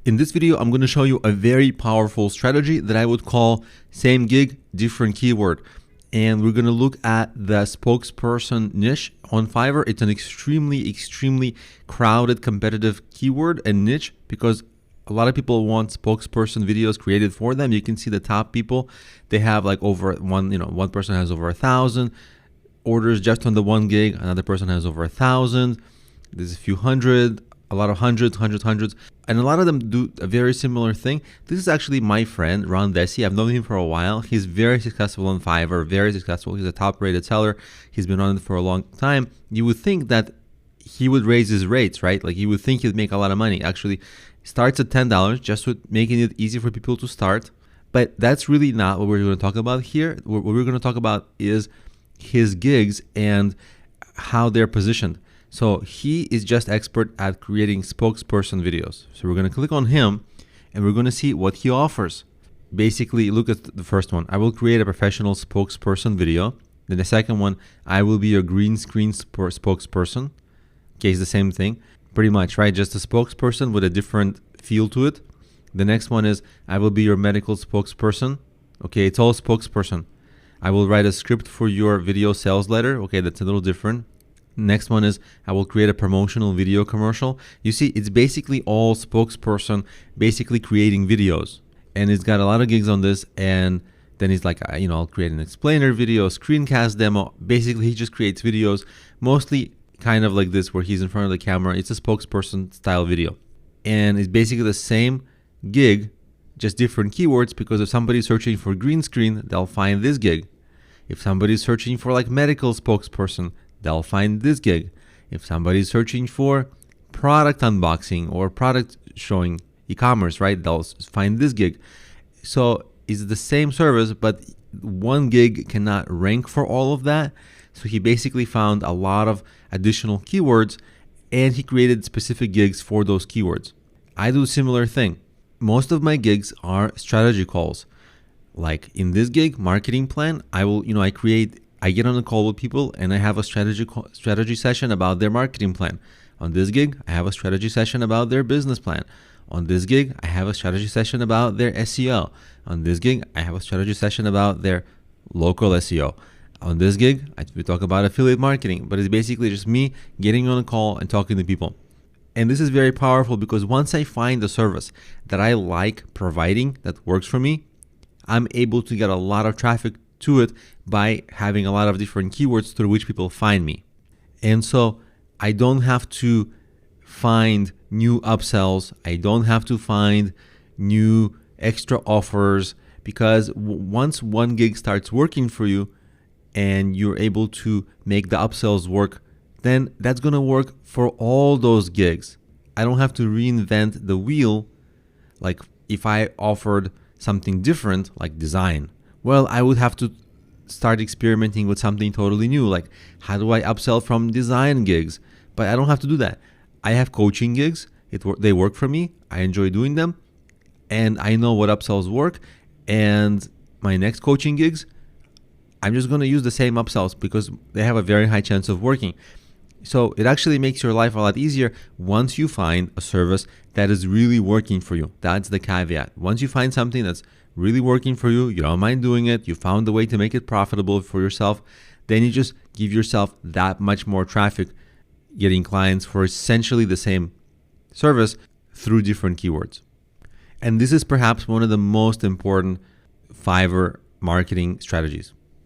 In this video, I'm going to show you a very powerful strategy that I would call same gig, different keyword. And we're going to look at the spokesperson niche on Fiverr. It's an extremely crowded, competitive keyword and niche because a lot of people want spokesperson videos created for them. You can see the top people, they have like over one person has over 1,000 orders just on the one gig. Another person has over 1,000. There's a few hundred, a lot of hundreds, and a lot of them do a very similar thing. This is actually my friend, Ron Desi. I've known him for a while. He's very successful on Fiverr, very successful. He's a top-rated seller. He's been on it for a long time. You would think that he would raise his rates, right? Like you would think he'd make a lot of money. Actually, starts at $10, just with making it easy for people to start. But that's really not what we're going to talk about here. What we're going to talk about is his gigs and how they're positioned. So he is just expert at creating spokesperson videos. So we're going to click on him and we're going to see what he offers. Basically, look at the first one. I will create a professional spokesperson video. Then the second one, I will be your green screen spokesperson. Okay, it's the same thing. Pretty much, right? Just a spokesperson with a different feel to it. The next one is, I will be your medical spokesperson. Okay, it's all spokesperson. I will write a script for your video sales letter. Okay, that's a little different. Next one is, I will create a promotional video commercial. You see, it's basically all spokesperson, basically creating videos. And he's got a lot of gigs on this. And then he's like, I'll create an explainer video, screencast demo. Basically, he just creates videos, mostly kind of like this, where he's in front of the camera. It's a spokesperson style video. And it's basically the same gig, just different keywords, because if somebody's searching for green screen, they'll find this gig. If somebody's searching for like medical spokesperson, they'll find this gig. If somebody's searching for product unboxing or product showing, e-commerce, right, they'll find this gig. So it's the same service, but one gig cannot rank for all of that. So he basically found a lot of additional keywords and he created specific gigs for those keywords. I do a similar thing. Most of my gigs are strategy calls. Like in this gig, marketing plan, I get on a call with people and I have a strategy session about their marketing plan. On this gig, I have a strategy session about their business plan. On this gig, I have a strategy session about their SEO. On this gig, I have a strategy session about their local SEO. On this gig, we talk about affiliate marketing, but it's basically just me getting on a call and talking to people. And this is very powerful because once I find a service that I like providing that works for me, I'm able to get a lot of traffic to it by having a lot of different keywords through which people find me. And so I don't have to find new upsells. I don't have to find new extra offers, because once one gig starts working for you and you're able to make the upsells work, then that's going to work for all those gigs. I don't have to reinvent the wheel. Like if I offered something different, like design, well, I would have to start experimenting with something totally new. Like, how do I upsell from design gigs? But I don't have to do that. I have coaching gigs. They work for me. I enjoy doing them. And I know what upsells work. And my next coaching gigs, I'm just going to use the same upsells because they have a very high chance of working. So it actually makes your life a lot easier once you find a service that is really working for you. That's the caveat. Once you find something that's really working for you, you don't mind doing it, you found a way to make it profitable for yourself, then you just give yourself that much more traffic, getting clients for essentially the same service through different keywords. And this is perhaps one of the most important Fiverr marketing strategies.